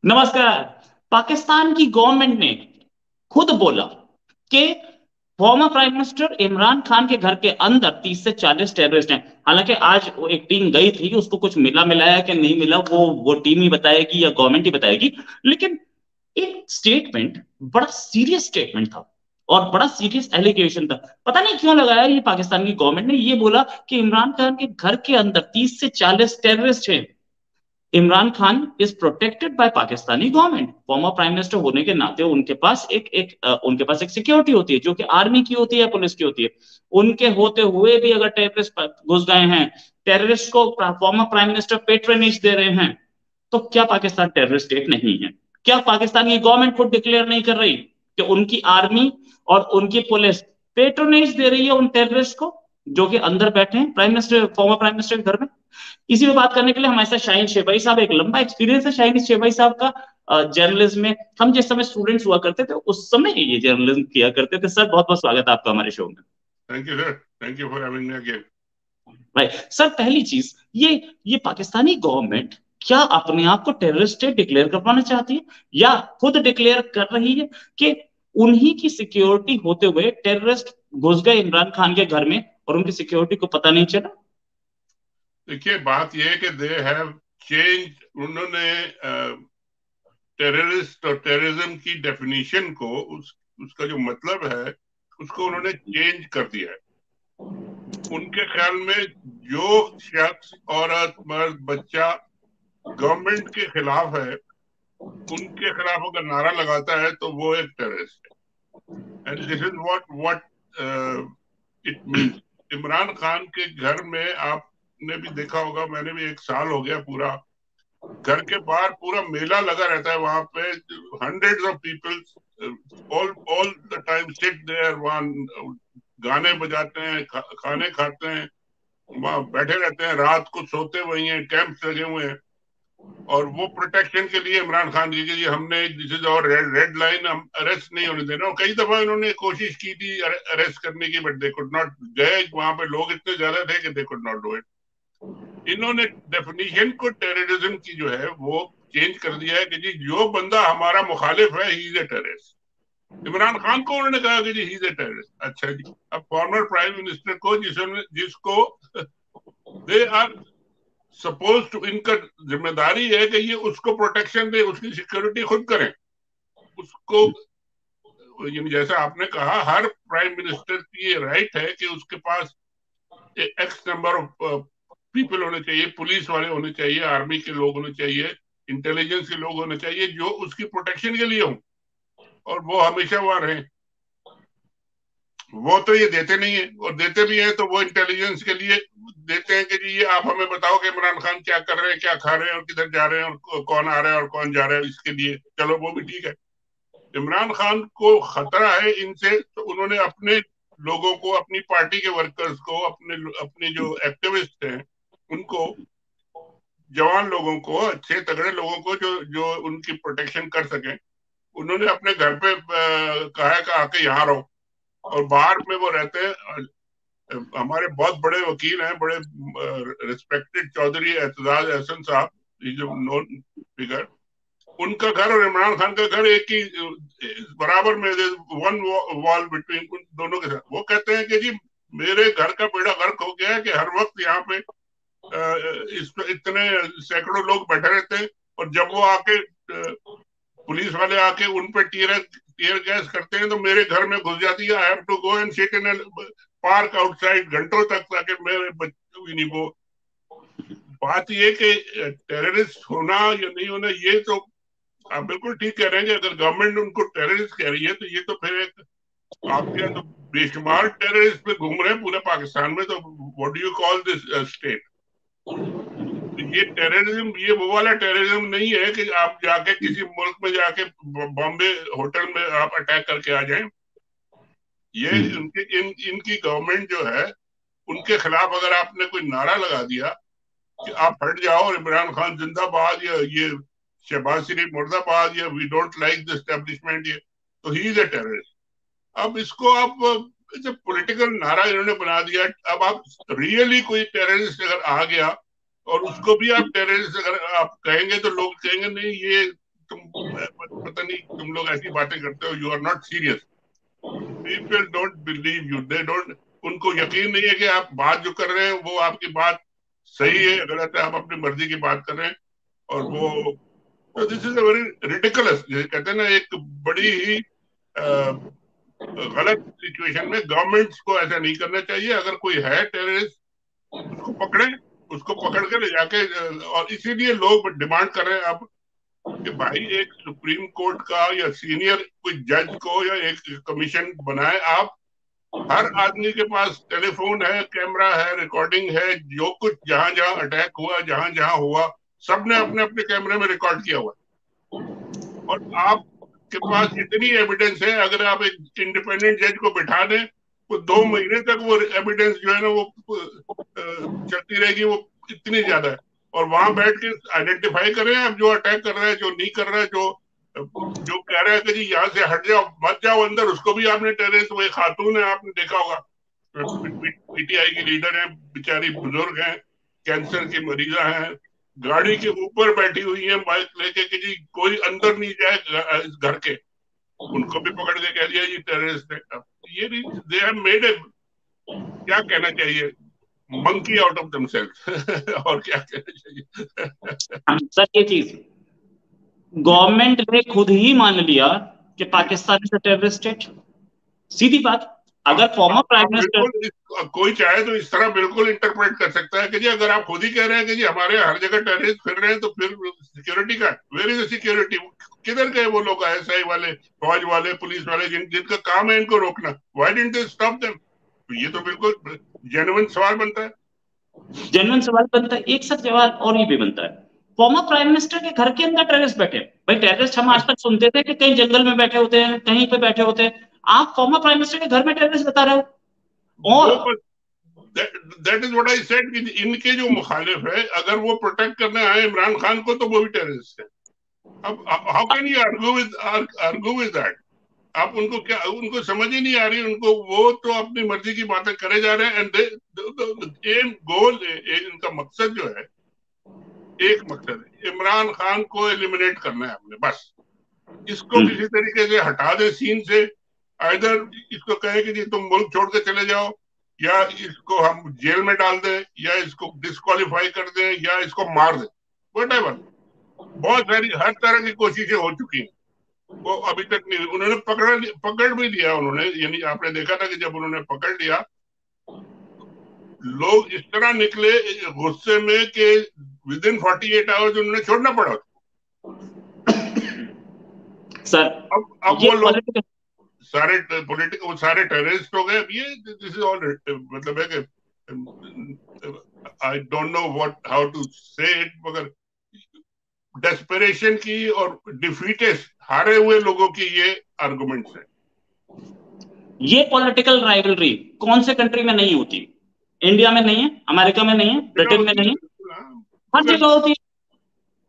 नमस्कार। पाकिस्तान की गवर्नमेंट ने खुद बोला कि former prime minister Imran Khan के घर के अंदर 30 से 40 टेररिस्ट हैं। हालांकि आज वो एक टीम गई थी, उसको कुछ मिला मिलाया कि नहीं मिला वो टीम ही बताएगी या गवर्नमेंट ही बताएगी। लेकिन एक स्टेटमेंट, बड़ा सीरियस स्टेटमेंट था और बड़ा सीरियस एलिगेशन था। पता नहीं क्यों लगाया ये पाकिस्तान की गवर्नमेंट ने, ये बोला कि इमरान खान के घर के अंदर 30 से 40 टेररिस्ट हैं। Imran Khan is protected by Pakistani government. Former prime minister होने के नाते उनके पास एक सिक्योरिटी होती है, जो कि आर्मी की होती है, पुलिस की होती है। उनके होते हुए भी अगर टेररिस्ट घुस गए हैं, टेररिस्ट को फॉर्मर प्राइम मिनिस्टर पेट्रोनेज दे रहे हैं, तो क्या पाकिस्तान टेररिस्ट स्टेट नहीं है? क्या पाकिस्तान की गवर्नमेंट खुद डिक्लेयर नहीं कर रही कि उनकी आर्मी और उनकी पुलिस पेट्रोनेज दे रही है उन टेररिस्ट को जो कि अंदर बैठे हैं फॉर्मर प्राइम मिनिस्टर के घर में? इसी पे बात करने के लिए हमारे साथ शाहीन शेबाई साहब, एक लंबा एक्सपीरियंस है शाहीन शेबाई साहब का जर्नलिज्म में। हम जिस समय स्टूडेंट्स हुआ करते थे उस समय ये जर्नलिज्म किया करते थे। सर, बहुत बहुत स्वागत है आपका हमारे शो में। Thank you sir. Thank you for having me again. भाई सर, पहली चीज ये पाकिस्तानी गवर्नमेंट क्या अपने आप को टेररिस्ट स्टेट डिक्लेयर करवाना चाहती है या खुद डिक्लेयर कर रही है कि उन्हीं की सिक्योरिटी होते हुए टेररिस्ट घुस गए इमरान खान के घर में और उनकी सिक्योरिटी को पता नहीं चला? देखिए, बात यह है कि दे हैव चेंज। उन्होंने टेररिस्ट और टेररिज्म की डेफिनेशन को, उसका जो मतलब है, उसको उन्होंने चेंज कर दिया है। उनके ख्याल में जो शख्स, औरत, मर्द, बच्चा गवर्नमेंट के खिलाफ है, उनके खिलाफ अगर नारा लगाता है तो वो एक टेररिस्ट है। And this is what it means. Imran Khan के घर में आपने भी देखा होगा, मैंने भी, एक साल हो गया पूरा, घर के बाहर पूरा मेला लगा रहता है। वहां पे hundreds of people all all the time sit there, वहां गाने बजाते हैं, खाने खाते हैं, वहां बैठे रहते हैं, रात को सोते वही हैं, कैंप्स लगे हुए हैं। और वो प्रोटेक्शन के लिए इमरान खान जी के लिए हमने, दिस इज और रेड लाइन, हम अरेस्ट नहीं होने देना। और कई दफा इन्होंने कोशिश की थी अरेस्ट करने की, बट दे कुड नॉट। गए वहां पे लोग इतने ज्यादा थे कि they could not do it. इन्होंने डेफिनेशन को टेररिज्म की जो है वो चेंज कर दिया है कि जी जो बंदा हमारा मुखालिफ है, he is a terrorist. Imran Khan को उन्होंने कहा कि जी ही इज ए टेररिस्ट। अच्छा जी, अब फॉर्मर प्राइम मिनिस्टर को, जिसको दे आर सपोज टू, इनका जिम्मेदारी है कि ये उसको प्रोटेक्शन दे, उसकी सिक्योरिटी खुद करें उसको। जैसा आपने कहा, हर प्राइम मिनिस्टर की ये राइट है कि उसके पास एक्स नंबर ऑफ पीपल होने चाहिए, पुलिस वाले होने चाहिए, आर्मी के लोग होने चाहिए, इंटेलिजेंस के लोग होने चाहिए, जो उसकी प्रोटेक्शन के लिए हों और वो हमेशा वहां रहें। वो तो ये देते नहीं है, और देते भी हैं तो वो इंटेलिजेंस के लिए देते हैं कि जी ये आप हमें बताओ कि इमरान खान क्या कर रहे हैं, क्या खा रहे हैं, और किधर जा रहे हैं, और कौन आ रहा है और कौन जा रहा है। इसके लिए चलो वो भी ठीक है। इमरान खान को खतरा है इनसे, तो उन्होंने अपने लोगों को, अपनी पार्टी के वर्कर्स को, अपने अपने जो एक्टिविस्ट हैं उनको, जवान लोगों को, अच्छे तगड़े लोगों को, जो जो उनकी प्रोटेक्शन कर सकें, उन्होंने अपने घर पे कहा है कि आके यहाँ रहो। और बाहर में वो रहते हैं। हमारे बहुत बड़े वकील हैं, बड़े रिस्पेक्टेड चौधरी एतजाज एहसन साहब, जो नोन फिगर, उनका घर और इमरान खान का घर एक ही बराबर में, वन वॉल बिटवीन उन दोनों के साथ। वो कहते हैं कि जी मेरे घर का बेड़ा गर्क हो गया है कि हर वक्त यहाँ पे इस इतने सैकड़ों लोग बैठे रहते हैं, और जब वो आके पुलिस वाले आके उन पे टीयर गैस करते हैं तो मेरे घर में घुस जाती है। I have to go and sit in park outside घंटों तक, ताकि मेरे बच्चों भी नहीं। वो बात ये कि टेररिस्ट होना या नहीं होना, ये तो आप बिल्कुल ठीक कह रहे हैं कि अगर गवर्नमेंट उनको टेररिस्ट कह रही है तो ये तो फिर एक, आपके यहाँ तो बेशुमार टेररिस्ट पे घूम रहे हैं पूरे पाकिस्तान में, तो what do you call this state? ये टेररिज्म, ये वो वाला टेररिज्म नहीं है कि आप जाके किसी मुल्क में जाके बॉम्बे होटल में आप अटैक करके आ जाएं। ये इनकी गवर्नमेंट जो है, उनके खिलाफ अगर आपने कोई नारा लगा दिया कि आप हट जाओ और इमरान खान जिंदाबाद, या ये शहबाज शरीफ मुर्दाबाद, या we don't like the establishment, ये तो ही इज अ टेररिस्ट। अब इसको आप जब पॉलिटिकल नारा इन्होंने बना दिया, अब आप रियली कोई टेररिस्ट अगर आ गया और उसको भी आप टेररिस्ट अगर आप कहेंगे तो लोग कहेंगे नहीं, ये तुम पता नहीं तुम लोग ऐसी बातें करते हो, you are not serious. People don't believe you, they don't, उनको यकीन नहीं है कि आप बात जो कर रहे हैं वो आपकी बात सही है गलत है, आप अपनी मर्जी की बात कर रहे हैं। और वो, तो this is a very ridiculous, कहते हैं ना, एक बड़ी ही गलत सिचुएशन में गवर्नमेंट्स को ऐसा नहीं करना चाहिए। अगर कोई है टेररिस्ट, उसको पकड़े, उसको पकड़ के ले जाके, और इसीलिए लोग डिमांड कर रहे हैं अब कि भाई एक सुप्रीम कोर्ट का या सीनियर कोई जज को या एक कमीशन बनाए आप। हर आदमी के पास टेलीफोन है, कैमरा है, रिकॉर्डिंग है, जो कुछ जहां जहां अटैक हुआ, जहां जहां हुआ, सबने अपने अपने कैमरे में रिकॉर्ड किया हुआ है। और आपके पास इतनी एविडेंस है, अगर आप एक इंडिपेंडेंट जज को बिठा दें तो 2 महीने तक वो एविडेंस जो है ना वो चलती रहेगी, वो इतनी ज्यादा है। और वहां बैठ के आइडेंटिफाई करें आप, जो अटैक कर रहा है, जो नहीं कर रहा है, जो कह रहा है कि जी यहाँ से हट जाओ, मत जाओ अंदर, उसको भी आपने टेररिस्ट, वो एक खातून है, आपने देखा होगा, पीटीआई की लीडर है, बेचारी बुजुर्ग है, कैंसर की मरीजा है, गाड़ी के ऊपर बैठी हुई है बाइक लेके कि जी कोई अंदर नहीं जाए इस घर के। उनको भी पकड़ के कह दिया जी टेररिस्ट है। अब ये दे हैव मेड ए, क्या कहना चाहिए, मंकी आउट ऑफ देमसेल्फ और क्या कहना चाहिए। सर ये चीज गवर्नमेंट ने खुद ही मान लिया कि Pakistan is a terrorist state. सीधी बात। अगर फॉर्मर प्राइम मिनिस्टर, बिल्कुल कोई चाहे तो इस तरह बिल्कुल इंटरप्रेट कर सकता है कि जी अगर आप खुद ही कह रहे हैं कि जी हमारे हर जगह टेररिस्ट फिर रहे हैं, तो फिर सिक्योरिटी का, वेयर इज द सिक्योरिटी, किधर गए वो लोग, आईएसआई वाले, फौज वाले, पुलिस वाले, जिनका काम है इनको रोकना, why didn't they stop them? तो ये तो बिल्कुल जेन्युइन सवाल बनता है। जेन्युइन सवाल बनता है। एक सच सवाल और ये भी बनता है, फॉर्मर प्राइम मिनिस्टर के घर के अंदर टेररिस्ट बैठे। भाई टेररिस्ट हम आज तक सुनते थे कि कहीं जंगल में बैठे होते हैं, कहीं पे बैठे होते हैं। आप फॉर्मर प्राइम मिनिस्टर के घर में टेररिस्ट बता रहे हो। और वो that is what I said कि इनके जो मुखालिफ है, अगर वो प्रोटेक्ट करने आए इमरान खान को, तो वो भी टेररिस्ट है। अब how can you argue with that? आप उनको क्या, उनको समझ ही नहीं आ रही उनको, वो तो अपनी मर्जी की बातें करे जा रहे हैं। एंड एम गोल, इनका मकसद जो है, एक मकसद है, इमरान खान को एलिमिनेट करना है हमने, बस। इसको किसी तरीके से हटा दे सीन से। इधर इसको कहे कि जी तुम मुल्क छोड़ के चले जाओ, या इसको हम जेल में डाल दें, या इसको डिस्क्वालीफाई कर दें, या इसको मार दें, व्हाटएवर। बहुत सारी हर तरह की कोशिशें हो चुकी हैं, वो अभी तक नहीं, उन्होंने पकड़ भी लिया उन्होंने। यानी आपने देखा था कि जब उन्होंने पकड़ लिया, लोग इस तरह निकले गुस्से में कि विद इन 48 आवर्स उन्होंने छोड़ना पड़ा। सर अब ये वो लोग सारे पॉलिटिकल, वो सारे टेररिस्ट हो गए। अब ये दिस इज ऑल, मतलब है कि I don't know what how to say it, मगर डेस्परेशन की और डिफीटेस्ट हारे हुए लोगों की ये आर्गुमेंट्स है। ये पॉलिटिकल राइवलरी कौन से कंट्री में नहीं होती? इंडिया में नहीं है, अमेरिका में नहीं है, ब्रिटेन में नहीं है, हर जगह होती है।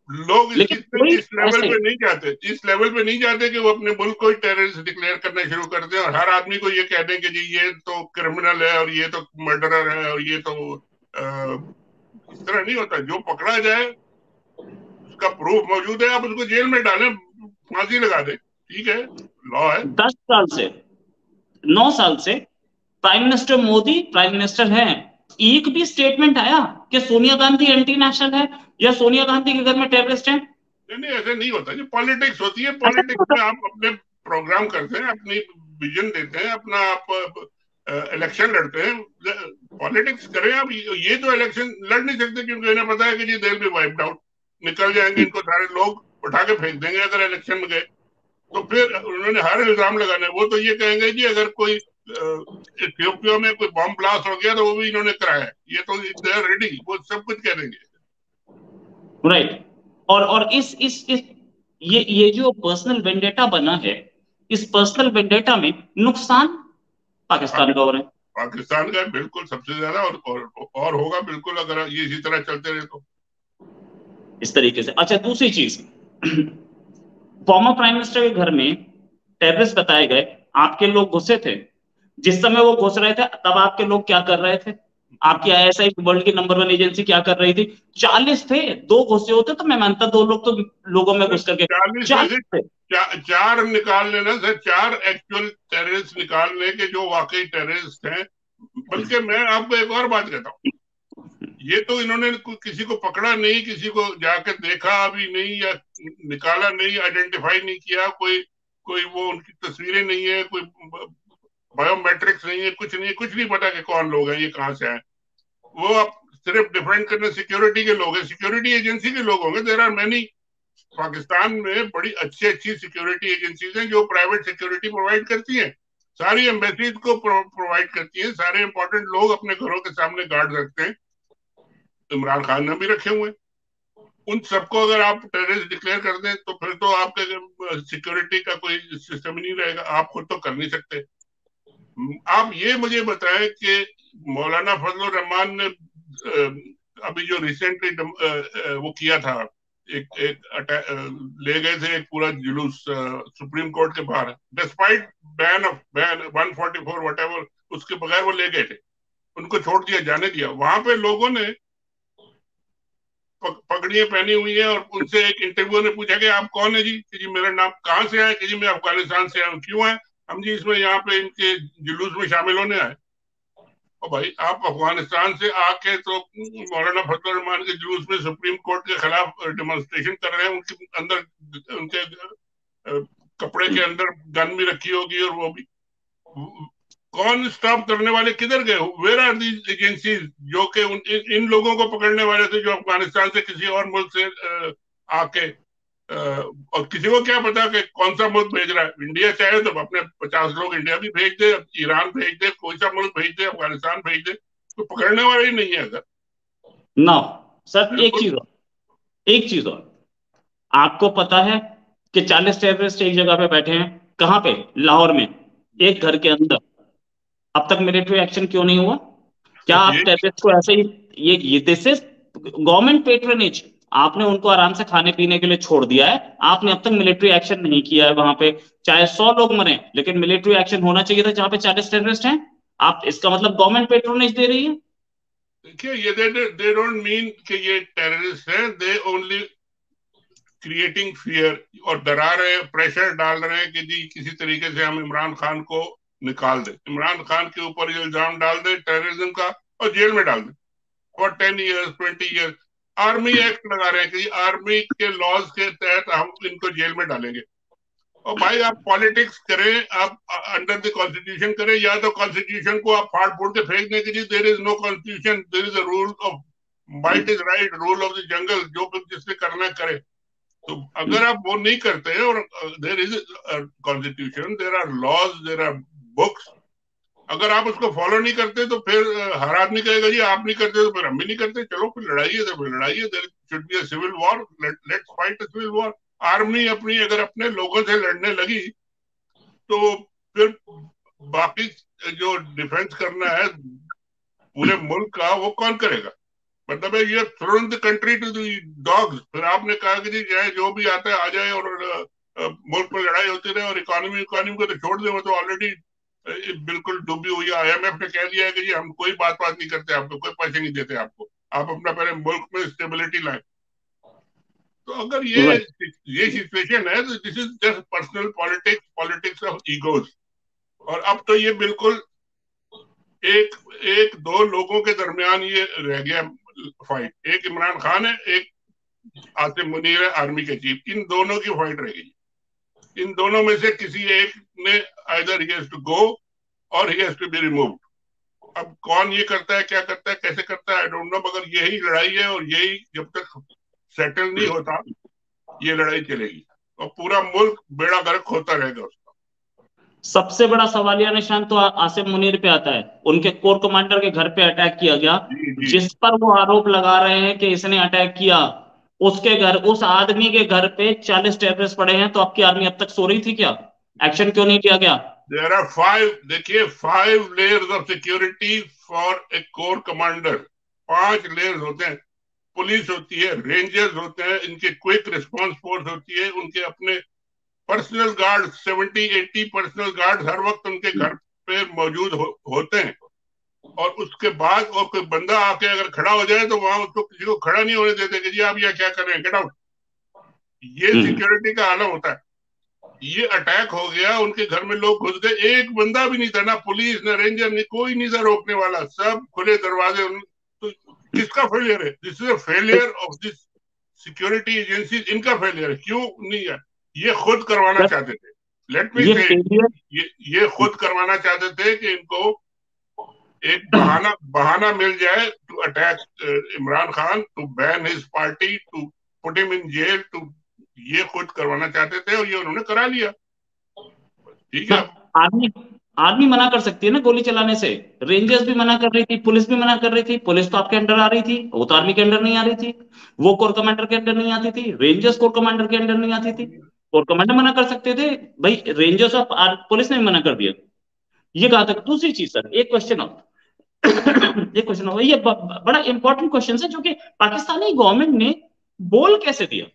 लोग लेकिन कोई इस लेवल ऐसे पे नहीं जाते, इस लेवल पे नहीं जाते कि वो अपने मुल्क को टेररिस्ट डिक्लेयर करना शुरू कर दे और हर आदमी को ये कह दें कि जी ये तो क्रिमिनल है और ये तो मर्डरर है और ये तो इस तरह नहीं होता। जो पकड़ा जाए उसका प्रूफ मौजूद है, आप उसको जेल में डालें, फांसी लगा दें, ठीक है, लॉ है। 10 साल से 9 साल से prime minister Modi prime minister हैं, एक भी स्टेटमेंट आया कि सोनिया गांधी एंटी नेशनल है या सोनिया गांधी के घर में टेररिस्ट है? नहीं, ऐसे नहीं होता। जो पॉलिटिक्स होती है, पॉलिटिक्स में आप अपने प्रोग्राम करते हैं, अपनी विजन देते हैं, अपना आप इलेक्शन लड़ते हैं, पॉलिटिक्स करें आप। ये तो इलेक्शन लड़ नहीं सकते क्योंकि इन्हें पता है कि जी देर बी वाइप्ड आउट, निकल जाएंगे, इनको सारे लोग उठा के फेंक देंगे अगर इलेक्शन में गए। तो फिर उन्होंने हर इल्जाम लगाने, वो तो ये कहेंगे जी अगर कोई इथियोपिया में कोई बम ब्लास्ट हो गया तो वो भी इन्होंने कराया, ये तो दे आर रेडी, वो सब कुछ कह देंगे। राइट। और इस ये जो पर्सनल वेंडेटा बना है, इस पर्सनल वेंडेटा में नुकसान पाकिस्तान का हो रहा है। पाकिस्तान का बिल्कुल सबसे ज्यादा, और होगा बिल्कुल अगर ये इसी तरह चलते रहे तो इस तरीके से। अच्छा, दूसरी चीज, फॉर्मर प्राइम मिनिस्टर के घर में टेररिस्ट बताए गए, आपके लोग घुसे थे। जिस समय वो घुस रहे थे तब आपके लोग क्या कर रहे थे? आपकी आईएसआई वर्ल्ड की नंबर 1 एजेंसी क्या कर रही थी? 40 थे, 2 घुसे होते तो मैं मानता, 2 लोग तो लोगों में घुस करके, 40 में से 40 थे। चार निकाल लेना सर, चार एक्चुअल टेररिस्ट निकाल ले के जो वाकई टेररिस्ट हैं। बल्कि मैं आपको एक और बात कहता हूँ, ये तो इन्होंने किसी को पकड़ा नहीं, किसी को जाकर देखा अभी नहीं, या निकाला नहीं, आइडेंटिफाई नहीं किया, कोई कोई वो उनकी तस्वीरें नहीं है, कोई बायोमेट्रिक्स नहीं है, कुछ नहीं, कुछ नहीं पता कि कौन लोग हैं, ये कहाँ से आए। वो आप सिर्फ डिफेंड करने सिक्योरिटी के लोग हैं, सिक्योरिटी एजेंसी के लोग होंगे। देर आर मैनी, पाकिस्तान में बड़ी अच्छी अच्छी सिक्योरिटी एजेंसीज हैं जो प्राइवेट सिक्योरिटी प्रोवाइड करती हैं, सारी एम्बेसीज को प्रोवाइड करती हैं, सारे इंपॉर्टेंट लोग अपने घरों के सामने गार्ड रखते हैं, इमरान खान ने भी रखे हुए हैं। उन सबको अगर आप टेररिस्ट डिक्लेयर कर दें तो फिर तो आपके सिक्योरिटी का कोई सिस्टम नहीं रहेगा, आप खुद तो कर नहीं सकते। आप ये मुझे बताएं कि मौलाना फजलुर रहमान ने अभी जो रिसेंटली वो किया था, ले गए थे एक पूरा जुलूस सुप्रीम कोर्ट के बाहर, डिस्पाइट बैन 144 व्हाटएवर, उसके बगैर वो ले गए थे, उनको छोड़ दिया, जाने दिया। वहां पे लोगों ने पगड़ियां पहनी हुई है, और उनसे एक इंटरव्यू ने पूछा कि आप कौन है जी? कि जी मेरा नाम, कहाँ से आए? कि जी मैं अफगानिस्तान से आया हूँ। क्यों आए? हम जी इसमें यहाँ पे इनके जुलूस में शामिल होने आए। और भाई आप अफगानिस्तान से आके तो मौलाना फजल रहमान के जुलूस में सुप्रीम कोर्ट के खिलाफ डेमोन्स्ट्रेशन कर रहे हैं, उनके अंदर, उनके कपड़े के अंदर गन भी रखी होगी, और वो भी कौन स्टॉप करने वाले किधर गए? वेयर आर दी एजेंसीज जो कि इन लोगों को पकड़ने वाले थे जो अफगानिस्तान से किसी और मुल्क से आके, और किसी को क्या पता कि कौन सा मुल्क भेज रहा है। इंडिया चाहे तो अपने 50 लोग इंडिया भी भेज दे, ईरान भेज दे, कोई सा मुल्क भेज दे, अफगानिस्तान भेज दे, तो पकड़ने वाला ही नहीं है अगर। ना सर, बिल्कुल। एक चीज और, आपको पता है कि 40 टेररिस्ट एक जगह पे बैठे हैं, कहाँ पे? लाहौर में, एक घर के अंदर। अब तक मिलिट्री एक्शन क्यों नहीं हुआ? क्या बस आप ये टेररिस्ट को ऐसे ही, ये दिस इज गवर्नमेंट पेट्रोनेज। आपने उनको आराम से खाने पीने के लिए छोड़ दिया है, आपने अब तक मिलिट्री एक्शन नहीं किया है वहां पे। चाहे 100 लोग मरे, लेकिन मिलिट्री एक्शन होना चाहिए था जहां पे 40 टेररिस्ट हैं। आप, इसका मतलब गवर्नमेंट पेट्रोनेज दे रही है। देखिए, ये दे डोंट मीन कि ये टेररिस्ट है, दे ओनली क्रिएटिंग फियर, और डरा रहे हैं, प्रेशर डाल रहे हैं कि जी किसी तरीके से हम इमरान खान को निकाल दें, इमरान खान के ऊपर ये इल्जाम डाल दें टेररिज्म का, और जेल में डाल दें for 10 years, 20 years. Army act लगा रहे हैं कि आर्मी के लॉज के तहत हम इनको जेल में डालेंगे। और भाई आप पॉलिटिक्स करें, आप अंडर द कॉन्स्टिट्यूशन करें, या तो कॉन्स्टिट्यूशन को आप फाड़ फूड़ के फेंक दें कि जी there is no constitution, there is a rule of might is right, rule of the jungle, जो जिसने करना करे। तो अगर आप वो नहीं करते, और there is constitution, there are laws, there are books, अगर आप उसको फॉलो नहीं करते तो फिर हर आदमी कहेगा जी आप नहीं करते तो फिर हम भी नहीं करते, चलो फिर लड़ाई है तो फिर लड़ाई है, there should be a civil war, let's fight a civil war. Army अपनी अगर अपने लोगों से लड़ने लगी तो फिर बाकी जो डिफेंस करना है पूरे मुल्क का, वो कौन करेगा? मतलब है ये thrown the country to the dogs. फिर आपने कहा कि जी चाहे जो भी आता है आ जाए, और मुल्क में लड़ाई होती रहे, और इकोनॉमी इकोनॉमी को तो छोड़ दे, वो तो ऑलरेडी बिल्कुल डूबी हुई है। आईएमएफ ने कह दिया है कि जी हम कोई बात नहीं करते, आपको कोई पैसे नहीं देते, आपको आप अपना पहले मुल्क में स्टेबिलिटी लाए। तो अगर राइट। ये सिचुएशन है तो this is just personal politics, politics of egos. और अब तो ये बिल्कुल एक एक दो लोगों के दरमियान ये रह गया फाइट। एक इमरान खान है, एक आसिम मुनीर है आर्मी के चीफ, इन दोनों की फाइट रहेगी। इन दोनों में से किसी एक ने either he has to go और he has to be removed. अब कौन ये करता है, क्या करता है, कैसे करता है, आई डोंट नो, मगर यही लड़ाई है, और यही जब तक सेटल नहीं होता ये लड़ाई चलेगी, और पूरा मुल्क बेड़ा गर्क होता रहेगा उसका। सबसे बड़ा सवालिया निशान तो आसिम मुनीर पे आता है। उनके कोर कमांडर के घर पे अटैक किया गया। जी जी। जिस पर वो आरोप लगा रहे हैं कि इसने अटैक किया, उसके घर, उस आदमी के घर पे 40 टेररिस्ट पड़े हैं। तो आपकी आर्मी अब तक सो रही थी क्या? एक्शन क्यों नहीं लिया गया? देयर आर फाइव, देखिए 5 layers of security for a core commander. 5 layers होते हैं। पुलिस होती है, रेंजर्स होते हैं, इनके क्विक रिस्पांस फोर्स होती है, उनके अपने पर्सनल गार्ड, 70-80 पर्सनल गार्ड हर वक्त उनके घर पे मौजूद होते हैं। और उसके बाद और कोई बंदा आके अगर खड़ा हो जाए तो वहां उसको किसी को खड़ा नहीं होने देते कि जी आप यह क्या कर रहे हैं, गेट आउट। ये सिक्योरिटी का आलम होता है। ये अटैक हो गया, उनके घर में लोग घुस गए, एक बंदा भी नहीं था, ना पुलिस ना रेंजर, नहीं कोई नहीं था रोकने वाला, सब खुले दरवाजे। तो किसका फेलियर है? This is a failure of this security agency, इनका फेलियर है। क्यों नहीं है? ये खुद करवाना चाहते थे। लेट मी ये से, फेलियर, ये खुद करवाना चाहते थे कि इनको एक बहाना बहाना मिल जाए to attack Imran Khan, to ban his party, to put him in jail, to, ये खुद करवाना चाहते थे और ये उन्होंने करा लिया। ठीक है। अब आर्मी आर्मी मना कर सकती है ना गोली चलाने से। रेंजर्स भी मना कर रही थी, पुलिस भी मना कर रही थी। पुलिस तो आपके अंडर आ रही थी, वो तो आर्मी के अंडर नहीं आ रही थी। वो कोर कमांडर के अंडर नहीं आती थी, रेंजर्स कोर कमांडर के अंडर नहीं आती थी। कोर कमांडर मना कर सकते थे भाई, रेंजर्स और पुलिस ने भी मना कर दिया। ये कहा तक। दूसरी चीज सर, एक क्वेश्चन और एक क्वेश्चन और, ये बड़ा इंपॉर्टेंट क्वेश्चन है जो कि पाकिस्तानी गवर्नमेंट ने बोल कैसे दिया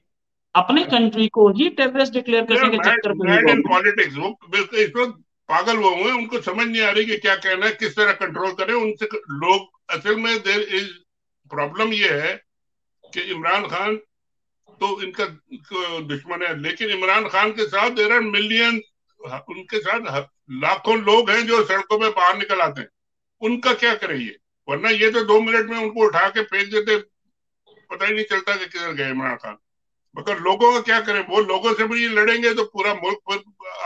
अपने कंट्री को ही टेररिस्ट डिक्लेयर दे करने आर के मैड, चक्कर में ये मैड इन गवर्नमेंट। पॉलिटिक्स। वो बिल्कुल इस वक्त पागल हुए हुए हैं, उनको समझ नहीं आ रही कि क्या कहना है, किस तरह कंट्रोल करें उनसे लोग। असल में देर इज प्रॉब्लम ये है कि इमरान खान तो इनका दुश्मन है, लेकिन इमरान खान के साथ देर आर मिलियन, उनके साथ लाखों लोग हैं जो सड़कों पे बाहर निकल आते हैं। उनका क्या करें ये? वरना ये तो 2 मिनट में उनको उठा के फेंक देते, पता ही नहीं चलता कि किधर गए इमरान खान। मगर लोगों का क्या करें? वो लोगों से भी ये लड़ेंगे तो पूरा मुल्क पर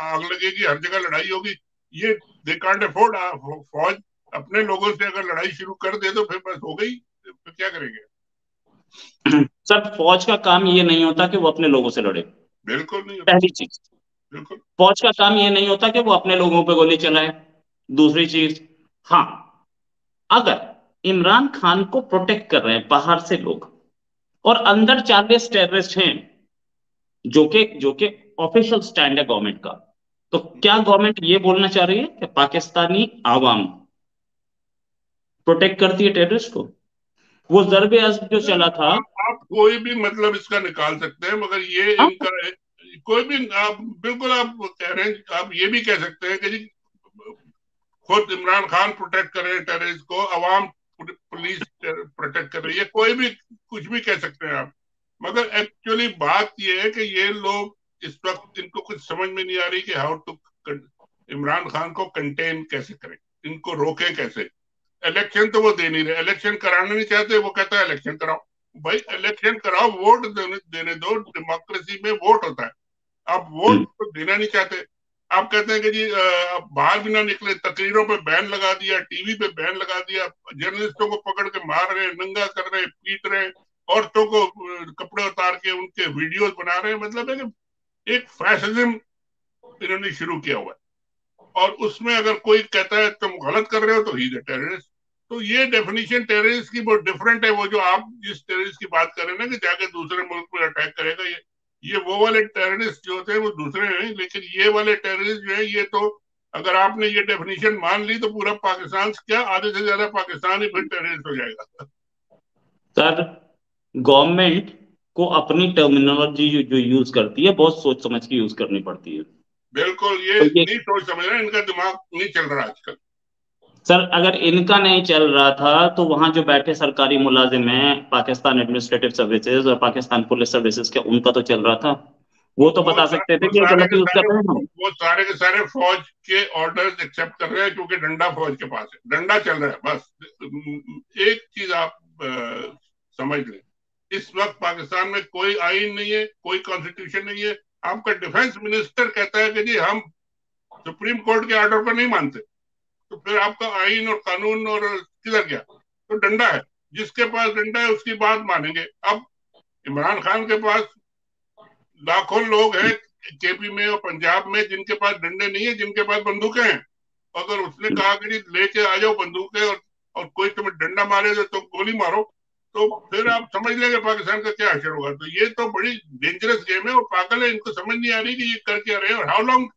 आग लगेगी, हर जगह लड़ाई होगी। ये दे कांट अफोर्ड। फौज अपने लोगों से अगर लड़ाई शुरू कर दे तो फिर बस हो गई, फिर क्या करेंगे? सर फौज का काम ये नहीं होता कि वो अपने लोगों से लड़े। बिल्कुल नहीं होता। पहली चीज, बिल्कुल। फौज का काम ये नहीं होता कि वो अपने लोगों पे गोली चलाए। दूसरी चीज, हाँ, अगर इमरान खान को प्रोटेक्ट कर रहे हैं बाहर से लोग और अंदर 40 टेररिस्ट हैं, जो कि ऑफिशियल स्टैंड है गवर्नमेंट का, तो क्या गवर्नमेंट ये बोलना चाह रही है कि पाकिस्तानी आवाम प्रोटेक्ट करती है टेररिस्ट को? वो जरबे अज़्म जो चला था। आप कोई भी मतलब इसका निकाल सकते हैं, मगर ये हाँ, इनका कोई भी आप बिल्कुल आप कह रहे हैं। आप ये भी कह सकते हैं कि जी खुद इमरान खान प्रोटेक्ट कर रहे हैं टेररिस्ट को, अवाम पुलिस प्रोटेक्ट कर रही है, कोई भी कुछ भी कह सकते हैं आप। मगर एक्चुअली बात यह है कि ये लोग इस वक्त इनको कुछ समझ में नहीं आ रही कि हाउ टू इमरान खान को कंटेन कैसे करें, इनको रोके कैसे। इलेक्शन तो वो दे नहीं रहे, इलेक्शन कराना नहीं चाहते, वो कहता है इलेक्शन कराओ। भाई इलेक्शन कराओ, वोट देने दो, डेमोक्रेसी में वोट होता है। आप वोट तो देना नहीं चाहते। आप कहते हैं कि जी आप बाहर भी ना निकले, तकरीरों पे बैन लगा दिया, टीवी पे बैन लगा दिया, जर्नलिस्टों को पकड़ के मार रहे, नंगा कर रहे, पीट रहे, औरतों को कपड़े उतार के उनके वीडियोस बना रहे हैं। मतलब है कि एक फैसिज्म इन्होंने शुरू किया हुआ है। और उसमें अगर कोई कहता है तुम गलत कर रहे हो तो ही इज टेररिस्ट। तो ये डेफिनेशन टेररिस्ट की बहुत डिफरेंट है। वो जो आप जिस टेररिस्ट की बात कर रहे हैं ना कि जाके दूसरे मुल्क में अटैक करेगा, ये वो वाले टेररिस्ट जो होते हैं वो दूसरे हैं। लेकिन ये वाले टेररिस्ट जो है, ये तो अगर आपने ये डेफिनेशन मान ली तो पूरा पाकिस्तान, क्या आधे से ज्यादा पाकिस्तान ही फिर टेररिस्ट हो जाएगा। सर गवर्नमेंट को अपनी टर्मिनोलॉजी जो यूज करती है बहुत सोच समझ के यूज करनी पड़ती है। बिल्कुल, ये तो ये, नहीं सोच समझ रहे, इनका दिमाग नहीं चल रहा आजकल। सर अगर इनका नहीं चल रहा था तो वहां जो बैठे सरकारी मुलाजिम हैं पाकिस्तान एडमिनिस्ट्रेटिव सर्विसेज और पाकिस्तान पुलिस सर्विसेज के, उनका तो चल रहा था। वो तो बता सकते थे वो कि ये सारे गलत के यूज कर सारे रहे हैं हम। वो सारे के सारे फौज के ऑर्डर्स एक्सेप्ट कर रहे हैं क्योंकि डंडा फौज के पास है, डंडा चल रहा है बस। एक चीज आप समझ लें, इस वक्त पाकिस्तान में कोई आइन नहीं है, कोई कॉन्स्टिट्यूशन नहीं है। आपका डिफेंस मिनिस्टर कहता है कि जी हम सुप्रीम कोर्ट के ऑर्डर पर नहीं मानते, तो फिर आपका आइन और कानून और किधर गया? तो डंडा है, जिसके पास डंडा है उसकी बात मानेंगे। अब इमरान खान के पास लाखों लोग हैं केपी में और पंजाब में जिनके पास डंडे नहीं है, जिनके पास बंदूकें हैं। अगर उसने कहा कि लेके आ जाओ बंदूकें और कोई तुम्हें डंडा मारे तो गोली मारो, तो फिर आप समझ लेंगे पाकिस्तान का क्या असर होगा। तो ये तो बड़ी डेंजरस गेम है और पागल है, इनको समझ नहीं आ रही कि ये कर क्या रहे हैं और हाउ लॉन्ग,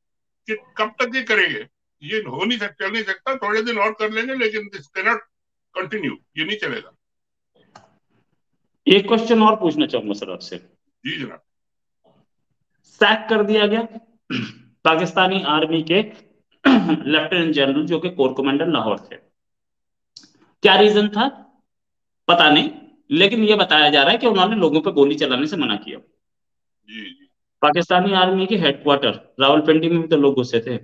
कब तक ये करेंगे। ये हो नहीं सकता, चल नहीं सकता, थोड़े दिन और कर लेंगे लेकिन दिस कैनॉट कंटिन्यू, ये नहीं चलेगा। एक क्वेश्चन और पूछना चाहूंगा सर आपसे। जी जनाब। सैक कर दिया गया पाकिस्तानी आर्मी के लेफ्टिनेंट जनरल जो कि कोर कमांडर लाहौर थे। क्या रीजन था पता नहीं, लेकिन ये बताया जा रहा है कि उन्होंने लोगों पर गोली चलाने से मना किया। जी जी। पाकिस्तानी आर्मी के हेडक्वार्टर रावलपिंडी में भी तो लोग घुसे थे,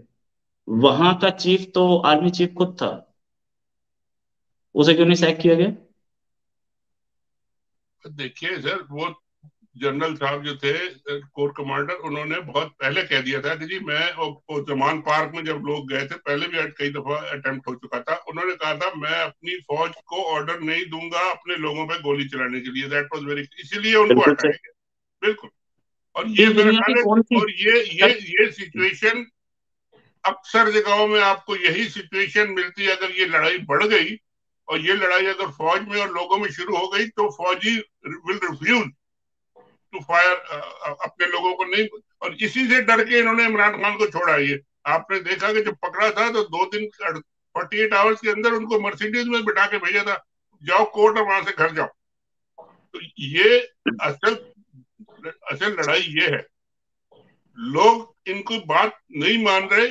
वहां का चीफ तो आर्मी चीफ खुद था, उसे क्यों नहीं सैक किया गया? देखिए सर, वो जनरल साहब जो थे, कोर कमांडर, उन्होंने बहुत पहले कह दिया था कि जी मैं, और जमान पार्क में जब लोग गए थे, पहले भी कई दफा अटेम्प्ट हो चुका था, उन्होंने कहा था मैं अपनी फौज को ऑर्डर नहीं दूंगा अपने लोगों पे गोली चलाने के लिए। दैट वाज वेरी, इसीलिए उनको बिल्कुल हटाया सही। गया। बिल्कुल। और ये इस मेरे दुनिया की ख्याल है, कौन सी और ये सर, ये सिचुएशन अक्सर जगहों में आपको यही सिचुएशन मिलती है। अगर ये लड़ाई बढ़ गई और ये लड़ाई अगर फौज में और लोगों में शुरू हो गई, तो फौजी विल रिफ्यूज टू फायर अपने लोगों को नहीं। और इसी से डर के इन्होंने इमरान खान को छोड़ा। ये आपने देखा कि जब पकड़ा था तो 2 दिन 48 आवर्स के अंदर उनको मर्सिडीज में बिठा के भेजा था, जाओ कोर्ट और वहां से घर जाओ। तो ये असल असल लड़ाई ये है। लोग इनको बात नहीं मान रहे,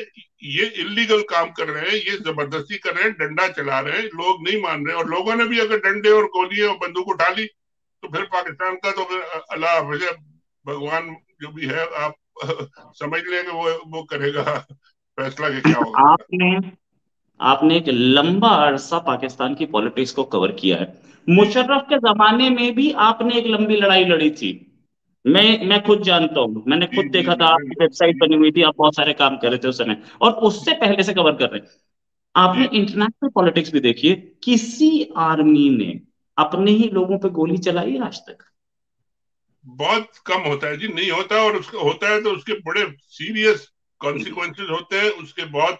ये इलीगल काम कर रहे हैं, ये जबरदस्ती कर रहे हैं, डंडा चला रहे हैं, लोग नहीं मान रहे। और लोगों ने भी अगर डंडे और गोली और बंदूक उठा ली, तो फिर पाकिस्तान का तो फिर अल्लाह हाफिज, भगवान जो भी है, आप समझ लें कि वो करेगा फैसला कि क्या होगा। आपने आपने एक लंबा अरसा पाकिस्तान की पॉलिटिक्स को कवर किया है। जी जी मुशर्रफ के जमाने में भी आपने एक लंबी लड़ाई लड़ी थी। मैं खुद जानता हूँ, मैंने जी खुद जी देखा जी। था, जी आपकी वेबसाइट जी बनी हुई थी, आप बहुत सारे काम कर रहे थे उस समय, और उससे पहले से कवर कर रहे हैं। आपने जी। इंटरनेशनल पॉलिटिक्स भी देखी है, किसी आर्मी ने अपने ही लोगों पे गोली चलाई है आज तक? बहुत कम होता है जी, नहीं होता। और उसका होता है तो उसके बड़े सीरियस कॉन्सिक्वेंसेस होते हैं, उसके बहुत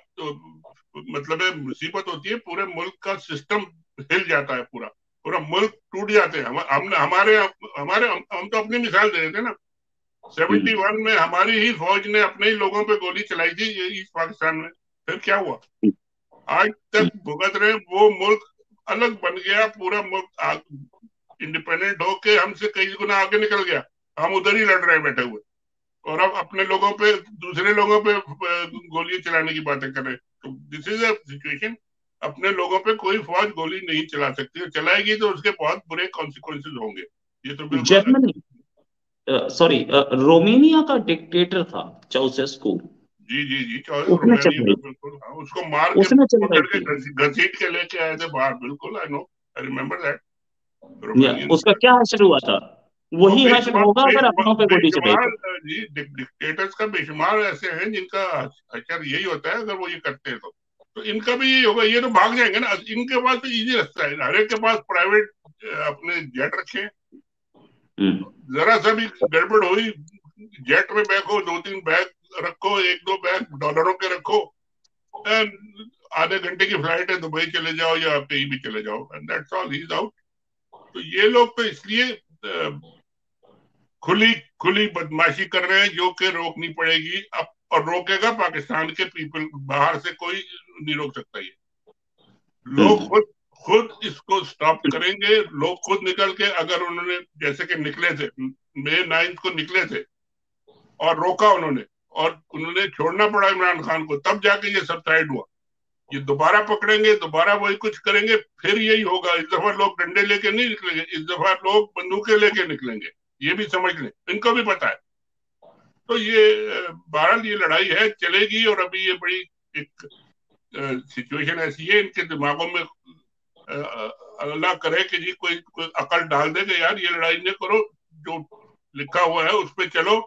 मतलब है, मुसीबत होती है, पूरे मुल्क का सिस्टम हिल जाता है, पूरा पूरा मुल्क टूट जाते हैं। हम हमारे हमारे हम तो अपनी मिसाल दे रहे थे ना। 71 में हमारी ही फौज ने अपने ही लोगों पे गोली चलाई थी ये ईस्ट पाकिस्तान में। फिर क्या हुआ? आज तक भुगत रहे। वो मुल्क अलग बन गया, पूरा मुल्क इंडिपेंडेंट होके हमसे कई गुना आगे निकल गया। हम उधर ही लड़ रहे हैं बैठे हुए, और अब अपने लोगों पे, दूसरे लोगों पे गोलियां चलाने की बातें कर रहे हैं। तो दिस इज अ सिचुएशन। अपने लोगों पे कोई फौज गोली नहीं चला सकती, और चलाएगी तो उसके बहुत बुरे कॉन्सिक्वेंसेज होंगे। ये तो बिल्कुल। जर्मनी, सॉरी, रोमानिया का डिक्टेटर था चाउसेस्कू, जी जी जी, उसने रोमानिया चलाई का, थी, बिल्कुल। हाँ, उसको मार के उसने चलवाई पकड़ के थी। घसीट के लेके आए थे बाहर। बिल्कुल, I know, I remember that. या रोमानियन। उसका क्या हश्र हुआ था? वो वही हश्र बेशुमार होगा अगर बेशुमार अपनों पे गोली चलाई बेशुमार तो। जी, डिक्टेटर्स का बेशुमार ऐसे हैं जिनका हशर यही होता है, अगर वो ये करते हैं तो इनका भी यही होगा। ये तो भाग जाएंगे ना, इनके पास तो इजी रास्ता है, हर एक के पास प्राइवेट अपने जेट रखे हैं। हम्म। जरा सा भी गड़बड़ हुई, जेट में बैग हो, 2-3 बैग रखो, 1-2 बैग डॉलरों के रखो, एंड आधे घंटे की फ्लाइट है, दुबई चले जाओ या कहीं भी चले जाओ, and that's all, he is out. तो ये लोग तो इसलिए खुली खुली बदमाशी कर रहे हैं, जो कि रोकनी पड़ेगी अब। और रोकेगा पाकिस्तान के पीपल, बाहर से कोई नहीं रोक सकता ये। लोग हम्म। खुद खुद इसको स्टॉप करेंगे। लोग खुद निकल के, अगर उन्होंने जैसे कि निकले थे, May 9 को निकले थे और रोका उन्होंने, और उन्होंने छोड़ना पड़ा इमरान खान को, तब जाके ये सब साइड हुआ। ये दोबारा पकड़ेंगे, दोबारा वही कुछ करेंगे, फिर यही होगा। इस दफा लोग डंडे लेके नहीं निकलेंगे, इस दफा लोग बंदूकें लेके निकलेंगे। ये भी समझ लें, इनको भी पता है। तो ये बहरहाल ये लड़ाई है, चलेगी। और अभी ये बड़ी एक सिचुएशन ऐसी है इनके दिमागों में, अल्लाह करे कि जी कोई अकल डाल दे कि यार ये लड़ाई न करो, जो लिखा हुआ है उस पर चलो,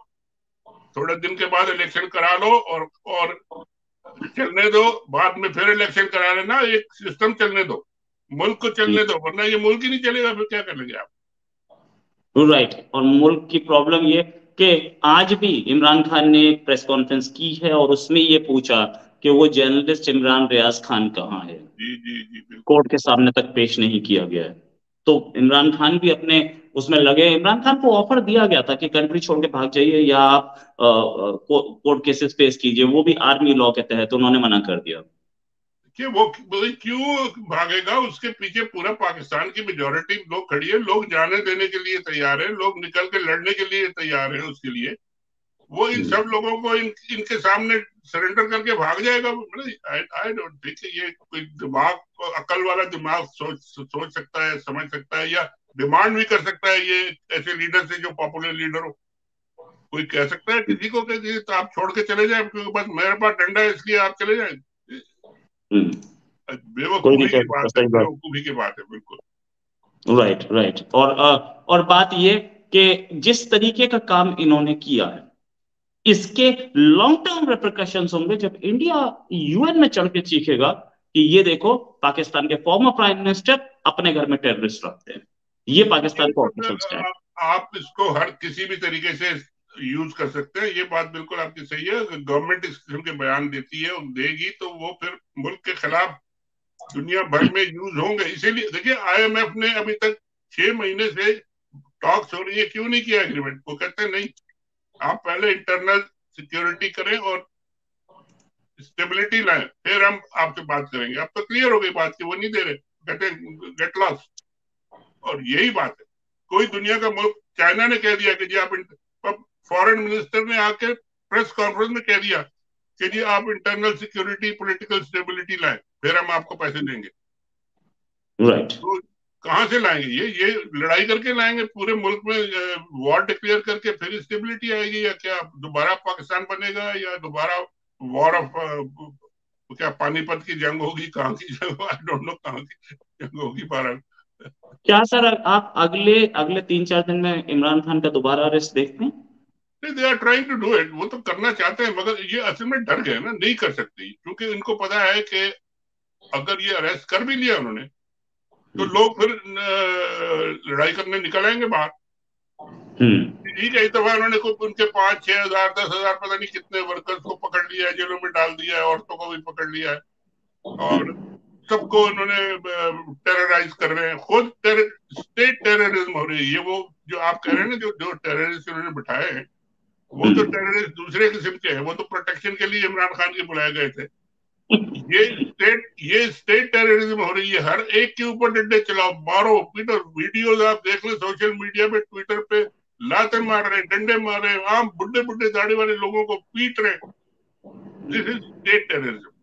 थोड़े दिन के बाद इलेक्शन करा लो, और चलने दो। बाद में फिर इलेक्शन करा लेना, एक सिस्टम चलने दो, मुल्क को चलने दो, वरना ये मुल्क ही नहीं चलेगा, फिर क्या कर लेंगे आप? राइट। और मुल्क की प्रॉब्लम ये कि आज भी इमरान खान ने एक प्रेस कॉन्फ्रेंस की है और उसमें ये पूछा कि वो जर्नलिस्ट इमरान रियाज खान कहाँ है, जी जी जी, बिल्कुल। कोर्ट के सामने तक पेश नहीं किया गया है। तो इमरान खान भी अपने उसमें लगे। इमरान खान को ऑफर दिया गया था कि कंट्री छोड़ के भाग जाइए या आप कोर्ट केसेस फेस कीजिए, वो भी आर्मी लॉ के तहत, उन्होंने मना कर दिया। कि वो क्यों भागेगा? उसके पीछे पूरा पाकिस्तान की मेजोरिटी लोग खड़ी है, लोग जाने देने के लिए तैयार है, लोग निकल के लड़ने के लिए तैयार है उसके लिए। वो इन सब लोगों को इनके सामने सरेंडर करके भाग जाएगा। आई डोंट थिंक ये कोई दिमाग, अकल वाला दिमाग सोच सकता है, समझ सकता है, या डिमांड भी कर सकता है ये ऐसे लीडर से जो पॉपुलर लीडर हो। कोई कह सकता है किसी को कि तो आप छोड़ के चले जाए क्योंकि बस मेरे पास डंडा है इसलिए आप चले जाए? कोई नहीं बेवकूफी कह की सकता, बात है, सही बात। बेवकूफी की बात है, बिल्कुल। Right, right. और बात ये कि जिस तरीके का काम इन्होंने किया है, इसके लॉन्ग टर्म रिperकशंस होंगे जब इंडिया यूएन में चढ़ के चीखेगा कि ये देखो, पाकिस्तान के फॉर्मर प्राइम मिनिस्टर अपने घर में टेररिस्ट रखते हैं। ये ये पाकिस्तान का तो ऑफिशियल स्टैंड। आप इसको हर किसी भी तरीके से यूज कर सकते हैं, ये बात बिल्कुल आपकी सही है। अगर गवर्नमेंट इस किस्म के बयान देती है और देगी तो वो फिर मुल्क के खिलाफ दुनिया भर में यूज होंगे। इसीलिए देखिए, आईएमएफ ने अभी तक 6 महीने से टॉक्स हो रही है, क्यों नहीं किया एग्रीमेंट? वो कहते हैं नहीं, आप पहले इंटरनल सिक्योरिटी करें और स्टेबिलिटी लाएं, फिर हम आपसे बात करेंगे। अब तो क्लियर हो गई बात की वो नहीं दे रहे, कहते हैं गेट लॉस। और यही बात है, कोई दुनिया का मुल्क, चाइना ने कह दिया कि जी आप, फॉरेन मिनिस्टर ने आके प्रेस कॉन्फ्रेंस में कह दिया कि जी आप इंटरनल सिक्योरिटी, पॉलिटिकल स्टेबिलिटी लाएं, फिर हम आपको पैसे देंगे। राइट। तो कहां से लाएंगे? ये लड़ाई करके लाएंगे, पूरे मुल्क में वॉर डिक्लेयर करके फिर स्टेबिलिटी आएगी? या क्या दोबारा पाकिस्तान बनेगा, या दोबारा वॉर ऑफ क्या पानीपत की जंग होगी, कहाँ की जंग, आई डोंट नो कहाँ की जंग होगी बारह। क्या सर, आप अगले अगले 3-4 दिन में इमरान खान का दोबारा अरेस्ट देखते हैं? They are trying to do it, वो तो करना चाहते हैं, मगर ये असल में डर गए ना, नहीं कर सकते, क्योंकि इनको पता है कि अगर ये अरेस्ट कर भी लिया उन्होंने तो लोग फिर लड़ाई करने निकल आएंगे बाहर। ठीक है, इस दफा उन्होंने उनके 5-6 हजार 10 हजार पता नहीं कितने वर्कर्स को पकड़ लिया है, जेलों में डाल दिया है, औरतों को भी पकड़ लिया है, और सबको उन्होंने टेरराइज कर रहे हैं। खुद स्टेट टेररिज्म हो रही है। ये वो जो आप कह रहे हैं ना, जो जो टेररिस्ट उन्होंने बिठाए हैं, वो तो टेररिस्ट दूसरे किस्म के हैं, वो तो प्रोटेक्शन के लिए इमरान खान के बुलाए गए थे। ये स्टेट टेररिज्म हो रही है। हर एक के ऊपर डंडे चलाओ, मारो पीटो। वीडियोस आप देख लो सोशल मीडिया पे, ट्विटर पे, लाते मार रहे, डंडे मार रहे, आम बुढ़े बुढ़े दाढ़ी वाले लोगों को पीट रहे। This is state terrorism.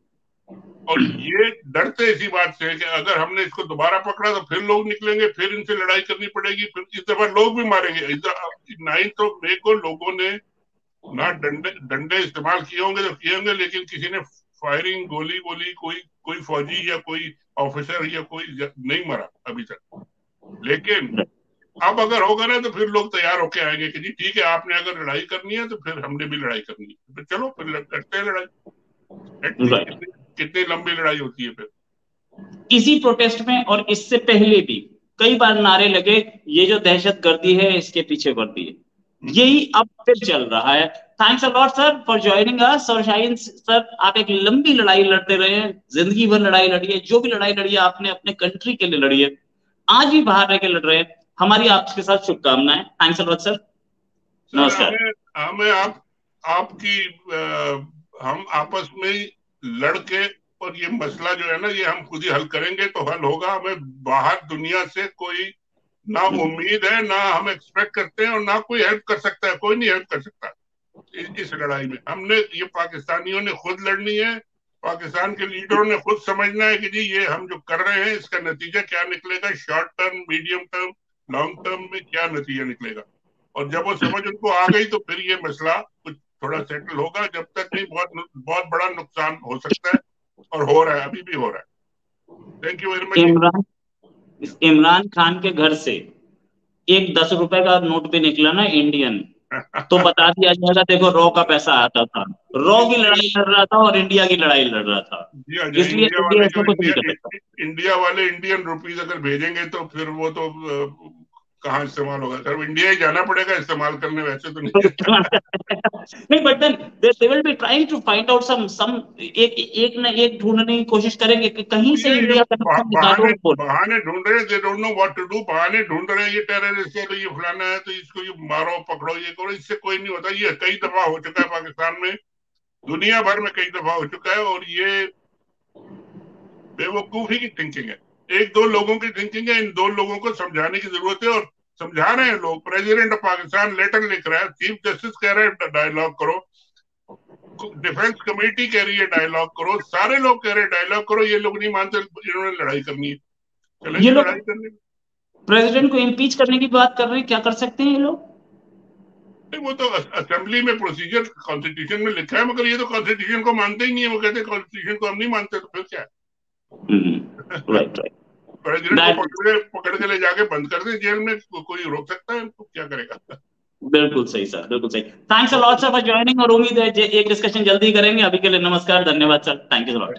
और ये डरते इसी बात से है कि अगर हमने इसको दोबारा पकड़ा तो फिर लोग निकलेंगे, फिर इनसे लड़ाई करनी पड़ेगी, फिर इस दफा लोग भी मारेंगे। 9 मई को लोगों ने ना डंडे डंडे इस्तेमाल किए होंगे तो किए होंगे, लेकिन किसी ने फायरिंग, गोली बोली, कोई फौजी या कोई ऑफिसर या कोई नहीं मरा अभी तक। लेकिन अब अगर होगा ना तो फिर लोग तैयार होके आएंगे कि जी ठीक है, आपने अगर लड़ाई करनी है तो फिर हमने भी लड़ाई करनी है, फिर चलो फिर करते हैं लड़ाई। राइट। कितनी लंबी लड़ाई होती है फिर। इसी प्रोटेस्ट में और इससे पहले भी कई बार नारे लगे, ये जो दहशतगर्दी है इसके पीछे वर्दी है। यही अब फिर चल रहा है। Thanks a lot sir for joining us. और शाहीन सर, आप एक लंबी लड़ाई लड़ते रहे हैं, जिंदगी भर लड़ाई लड़ी है, जो भी लड़ाई लड़ी है आपने अपने कंट्री के लिए लड़ी है, आज भी बाहर रह के लड़ रहे हैं। हमारी आपके साथ शुभकामनाएं। Thanks a lot sir. Sir नमस्कार। हमें आपकी हम आपस में लड़के, और ये मसला जो है ना, ये हम खुद ही हल करेंगे तो हल होगा। हमें बाहर दुनिया से कोई ना उम्मीद है, ना हम एक्सपेक्ट करते हैं, और ना कोई हेल्प कर सकता है। कोई नहीं हेल्प कर सकता इस लड़ाई में। हमने ये पाकिस्तानियों ने खुद लड़नी है। पाकिस्तान के लीडरों ने खुद समझना है कि जी ये हम जो कर रहे हैं इसका नतीजा क्या निकलेगा, short term, medium term, long term में क्या नतीजा निकलेगा। और जब वो समझ उनको आ गई तो फिर ये मसला कुछ थोड़ा सेटल होगा। जब तक नहीं, बहुत बहुत बड़ा नुकसान हो सकता है, और हो रहा है, अभी भी हो रहा है। Thank you very much. Imran Imran Khan के घर से एक 10 रुपए का नोट भी निकला ना इंडियन, तो बता दिया जाएगा, देखो रॉ का पैसा आता था। रॉ की इंडिया, लड़ाई लड़ रहा था और इंडिया की लड़ाई लड़ रहा था। जी हाँ, इसलिए इंडिया इसमें कुछ नहीं कर सकता। इंडिया वाले इंडियन रुपीज अगर भेजेंगे तो फिर वो तो कहाँ इस्तेमाल होगा सर? इंडिया ही जाना पड़ेगा इस्तेमाल करने, वैसे तो नहीं। नहीं, but then they will be trying to find out some एक ना एक ढूंढने की कोशिश करेंगे कि कहीं से ये इंडिया कनेक्शन निकालो बहाने और बोलो। बहाने ढूंढ रहे हैं, they don't know what to do. बहाने ढूंढ रहे हैं, ये टेररिस्ट है तो ये फलाना है तो इसको ये मारो पकड़ो ये करो। इससे कोई नहीं होता। ये कई दफा हो चुका है पाकिस्तान में, दुनिया भर में कई दफा हो चुका है, और ये बेवकूफी की थिंकिंग है। एक दो लोगों की थिंकिंग है, इन दो लोगों को समझाने की जरूरत है। और समझा रहे हैं लोग, प्रेसिडेंट ऑफ पाकिस्तान लेटर लिख रहा है, चीफ जस्टिस कह रहे हैं डायलॉग करो, डिफेंस कमेटी कह रही है डायलॉग करो, सारे लोग कह रहे हैं डायलॉग करो, ये लोग नहीं मानते, इन्होंने लड़ाई करनी है, चलेंगे ये लोग लड़ाई करने। प्रेसिडेंट को इम्पीच करने की बात कर रहे हैं, क्या कर सकते हैं ये लोग? वो तो असेंबली में प्रोसीजर कॉन्स्टिट्यूशन में लिखा है, मगर ये तो कॉन्स्टिट्यूशन को मानते ही नहीं है, वो कहते हैं कॉन्स्टिट्यूशन को हम नहीं मानते, तो फिर क्या है? Right right. प्रेसिडेंट को पकड़ के ले जाके बंद कर दे जेल में, कोई रोक सकता है? तो क्या करेगा? बिल्कुल सही सर, बिल्कुल सही। Thanks a lot sir for joining, और उम्मीद है एक डिस्कशन जल्दी करेंगे। अभी के लिए नमस्कार, धन्यवाद सर, थैंक यू लॉट।